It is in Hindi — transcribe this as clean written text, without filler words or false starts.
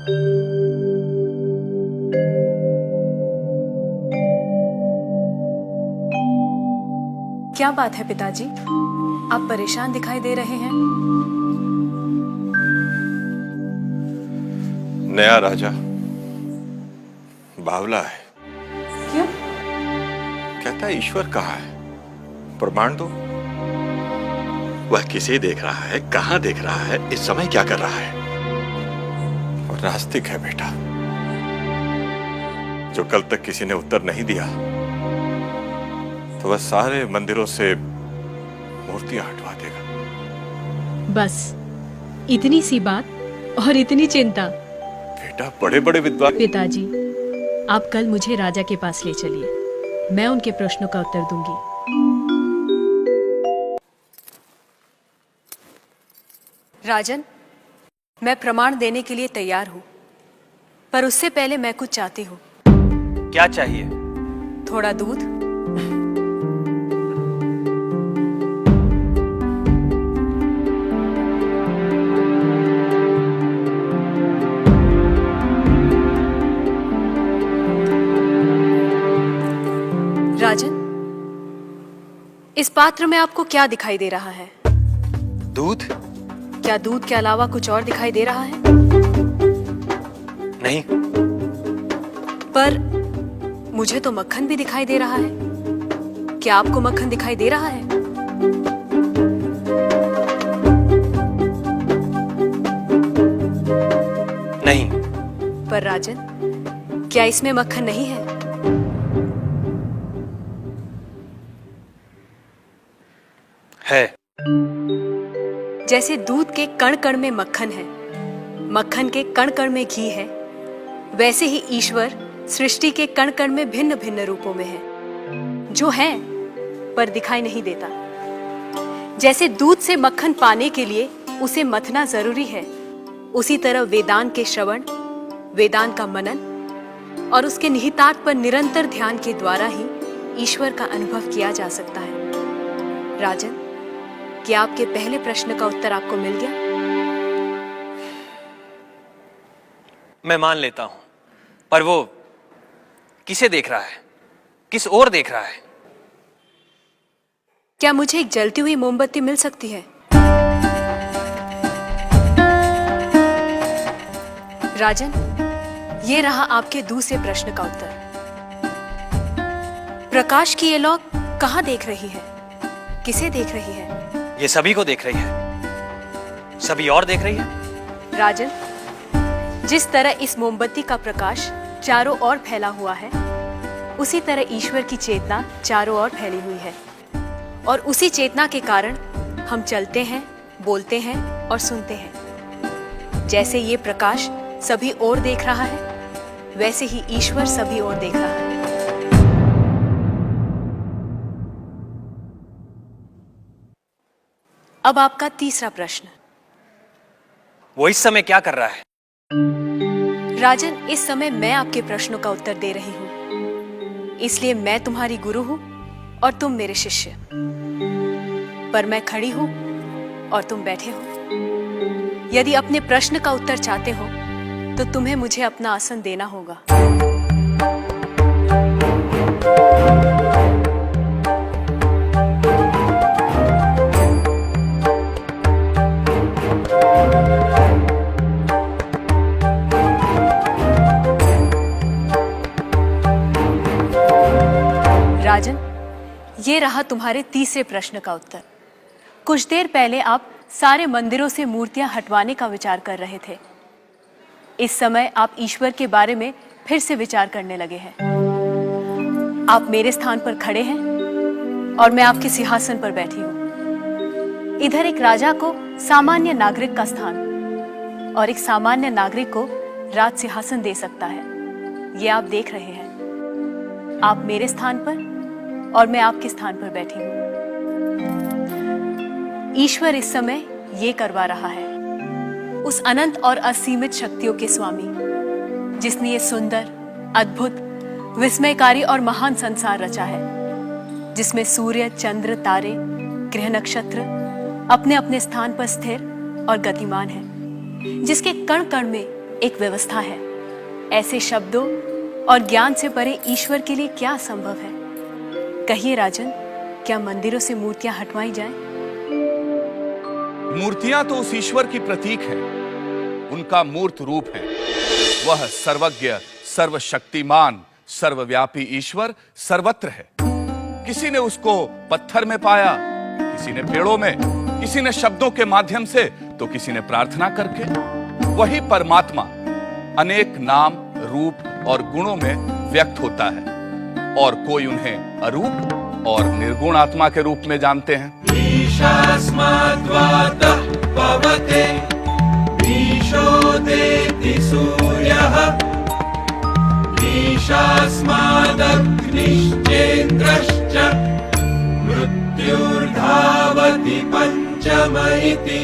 क्या बात है पिताजी, आप परेशान दिखाई दे रहे हैं। नया राजा बावला है। क्यों? कहता है ईश्वर कहाँ है, प्रमाण दो। वह किसे देख रहा है, कहां देख रहा है, इस समय क्या कर रहा है। और नास्तिक है बेटा, जो कल तक किसी ने उत्तर नहीं दिया तो वह सारे मंदिरों से मूर्तियां हटवा देगा। बस इतनी सी बात और इतनी चिंता। बेटा बड़े बड़े विद्वान। पिताजी, आप कल मुझे राजा के पास ले चलिए, मैं उनके प्रश्नों का उत्तर दूंगी। राजन, मैं प्रमाण देने के लिए तैयार हूं, पर उससे पहले मैं कुछ चाहती हूं। क्या चाहिए? थोड़ा दूध। राजन, इस पात्र में आपको क्या दिखाई दे रहा है? दूध? क्या दूध के अलावा कुछ और दिखाई दे रहा है? नहीं। पर मुझे तो मक्खन भी दिखाई दे रहा है। क्या आपको मक्खन दिखाई दे रहा है? नहीं। पर राजन, क्या इसमें मक्खन नहीं है? है। जैसे दूध के कण कण में मक्खन है, मक्खन के कण कण में घी है, वैसे ही ईश्वर सृष्टि के कण कण में भिन्न भिन्न रूपों में है, जो है पर दिखाई नहीं देता। जैसे दूध से मक्खन पाने के लिए उसे मथना जरूरी है, उसी तरह वेदांत के श्रवण, वेदांत का मनन और उसके निहितार्थ पर निरंतर ध्यान के द्वारा ही ईश्वर का अनुभव किया जा सकता है। राजन, क्या आपके पहले प्रश्न का उत्तर आपको मिल गया? मैं मान लेता हूं, पर वो किसे देख रहा है, किस ओर देख रहा है? क्या मुझे एक जलती हुई मोमबत्ती मिल सकती है? राजन, ये रहा आपके दूसरे प्रश्न का उत्तर। प्रकाश की ये लौ कहां देख रही है, किसे देख रही है? ये सभी को देख रही है। सभी और देख रही है? राजन, जिस तरह इस मोमबत्ती का प्रकाश चारों ओर फैला हुआ है, उसी तरह ईश्वर की चेतना चारों ओर फैली हुई है, और उसी चेतना के कारण हम चलते हैं, बोलते हैं और सुनते हैं। जैसे ये प्रकाश सभी ओर देख रहा है, वैसे ही ईश्वर सभी ओर देख रहा है। अब आपका तीसरा प्रश्न। वो इस समय क्या कर रहा है? राजन, इस समय मैं आपके प्रश्नों का उत्तर दे रही हूं, इसलिए मैं तुम्हारी गुरु हूं और तुम मेरे शिष्य। पर मैं खड़ी हूं और तुम बैठे हो। यदि अपने प्रश्न का उत्तर चाहते हो तो तुम्हें मुझे अपना आसन देना होगा। राजन, ये रहा तुम्हारे तीसरे प्रश्न का उत्तर। कुछ देर पहले आप सारे मंदिरों से मूर्तियां हटवाने का विचार कर रहे थे। इस समय आप ईश्वर के बारे में फिर से विचार करने लगे हैं। आप मेरे स्थान पर खड़े हैं और मैं आपके सिंहासन पर बैठी हूं। इधर एक राजा को सामान्य नागरिक का स्थान और एक सामान्य नागरिक को राज सिंहासन दे सकता है, ये आप देख रहे हैं। आप मेरे स्थान पर और मैं आपके स्थान पर बैठी हूं। ईश्वर इस समय ये करवा रहा है, उस अनंत और असीमित शक्तियों के स्वामी जिसने ये सुंदर, अद्भुत, विस्मयकारी और महान संसार रचा है, जिसमें सूर्य, चंद्र, तारे, ग्रह, नक्षत्र अपने अपने स्थान पर स्थिर और गतिमान है, जिसके कण कण में एक व्यवस्था है। ऐसे शब्दों और ज्ञान से परे ईश्वर के लिए क्या संभव है? कहिए राजन, क्या मंदिरों से मूर्तियां हटवाई जाएं? मूर्तियां तो उस ईश्वर की प्रतीक है, उनका मूर्त रूप है। वह सर्वज्ञ, सर्वशक्तिमान, सर्वव्यापी ईश्वर सर्वत्र है। किसी ने उसको पत्थर में पाया, किसी ने पेड़ों में, किसी ने शब्दों के माध्यम से, तो किसी ने प्रार्थना करके। वही परमात्मा अनेक नाम, रूप और गुणों में व्यक्त होता है, और कोई उन्हें अरूप और निर्गुण आत्मा के रूप में जानते हैं। ईशास्माद्वातः पवते ईशोदेति सूर्यः ईशास्मादग्निश्चेन्द्रश्च मृत्युर्धावति पंचम इति